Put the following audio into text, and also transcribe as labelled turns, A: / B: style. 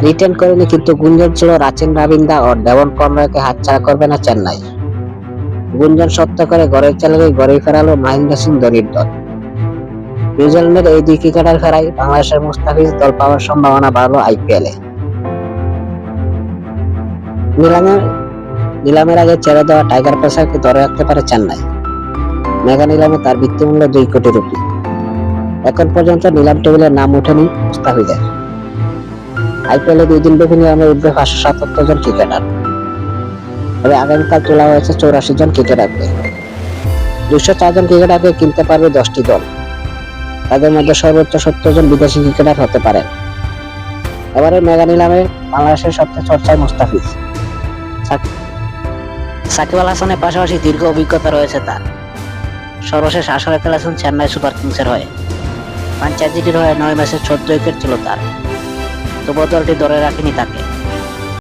A: Written করেনি, কিন্তু গুঞ্জন ছিল রাচিন রাবিন্দা ও ডেভন কনরয়কে হাতছাড়া করবে না চেন্নাই। গুঞ্জন সত্য করে ঘরের ছেলেকে ঘরেই ফেরালো মহেন্দ্র সিং ধোনির দল। নিউজিল্যান্ডের এই দুই ক্রিকেটার ফেরায় বাংলাদেশের মুস্তাফিজ দল পাওয়ার সম্ভাবনা বাড়লো আইপিএলে। নিলামের আগে ছেড়ে দেওয়া টাইগার পেসারকে ধরে রাখতে পারে চেন্নাই। মেগা নিলামে তার ভিত্তিমূল্য 2 কোটি রুপি। এখন পর্যন্ত নিলাম টেবিলের নাম ওঠেনি মুস্তাফিজের। আইপিএলে 2 দিনব্যাপী নিলামে উঠবে 577 জন ক্রিকেটার। তবে আগামীকাল তোলা হয়েছে 84 জন ক্রিকেটারকে। 204 জন ক্রিকেটারকে কিনতে পারবে 10টি দল। তাদের মধ্যে সর্বোচ্চ 70 জন বিদেশি ক্রিকেটার হতে পারেন। এবারে মেগা নিলামে বাংলাদেশের সবচেয়ে চর্চায় মুস্তাফিজ। সাকিব আল হাসানের পাশাপাশি দীর্ঘ অভিজ্ঞতা রয়েছে তার। সর্বশেষ আসরে খেলেছেন চেন্নাই সুপার কিংসের হয়ে। ফ্র্যাঞ্চাইজিটির হয়ে 9 ম্যাচে 14 উইকেট ছিল তার। তবুও দলটি ধরে রাখেনি তাকে।